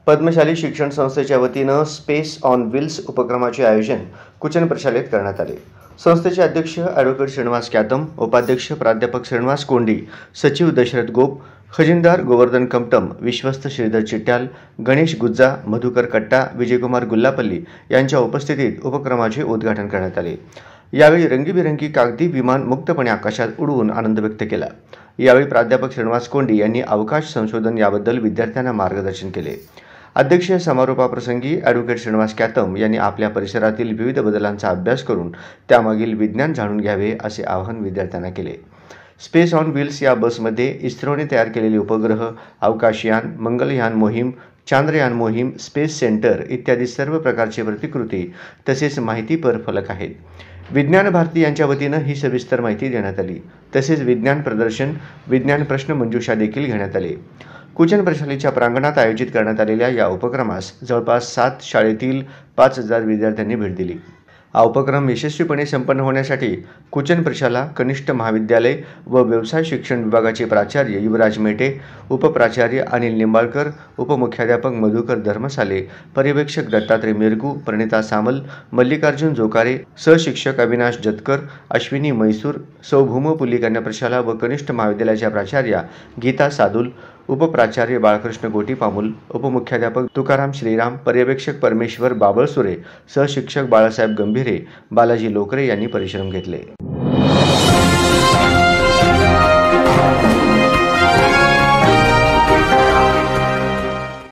पद्मशाली शिक्षण संस्थेच्या वतीनं स्पेस ऑन व्हील्स उपक्रमाचे आयोजन कुचन प्रशालेत करण्यात आले। संस्थेचे अध्यक्ष ॲडव्होकेट श्रीनिवास कॅतम, उपाध्यक्ष प्राध्यापक श्रीनिवास कोंडी, सचिव दशरथ गोप, खजिनदार गोवर्धन कमटम, विश्वस्त श्रीधर चिट्याल, गणेश गुज्जा, मधुकर कट्टा, विजयकुमार गुल्लापल्ली यांच्या उपस्थितीत उपक्रमाचे उद्घाटन करण्यात आले। यावेळी रंगीबिरंगी कागदी विमान मुक्तपणे आकाशात उडवून आनंद व्यक्त केला। यावेळी प्राध्यापक श्रीनिवास कोंडी यांनी अवकाश संशोधन याबद्दल विद्यार्थ्यांना मार्गदर्शन केले। अध्यक्षीय समारोपाप्रसंगी ॲडव्होकेट श्रीनिवास कॅतम यांनी आपल्या परिसरातील विविध बदलांचा अभ्यास करून त्यामागील विज्ञान जाणून घ्यावे असे आवाहन विद्यार्थ्यांना केले। स्पेस ऑन व्हील्स या बसमध्ये इस्रोने तयार केलेले उपग्रह, अवकाशयान, मंगलयान मोहीम, चांद्रयान मोहीम, स्पेस सेंटर इत्यादी सर्व प्रकारचे प्रतिकृती तसेच माहितीपर फलक आहेत। विज्ञान भारती यांच्या वतीनं ही सविस्तर माहिती देण्यात आली। तसेच विज्ञान प्रदर्शन, विज्ञान प्रश्न मंजुषा देखील घेण्यात आले। कुचन प्रशालेच्या प्रांगणात आयोजित करण्यात आलेल्या या उपक्रमास जवळपास 7 शाळेतील 5000 विद्यार्थ्यांनी भेट दिली। हा उपक्रम यशस्वीपणे संपन्न होण्यासाठी कुचन प्रशाला कनिष्ठ महाविद्यालय व व्यवसाय शिक्षण विभागाचे प्राचार्य युवराज मेटे, उपप्राचार्य अनिल निंबाळकर, उपमुख्याध्यापक मधुकर धर्मसाले, पर्यवेक्षक दत्तात्रय मिरगू, प्रणिता सामल, मल्लिकार्जुन जोकारे, सहशिक्षक अविनाश जतकर, अश्विनी मैसूर, सौ भूमपुली कन्या प्रशाला व कनिष्ठ महाविद्यालयाच्या प्राचार्या गीता सादुल, उपप्राचार्य बाळकृष्ण गोटीपामुल, उपमुख्याध्यापक तुकाराम श्रीराम, पर्यवेक्षक परमेश्वर बाबळसुरे, सहशिक्षक बाळासाहेब गंभीरे, बालाजी लोकरे यांनी परिश्रम घेतले।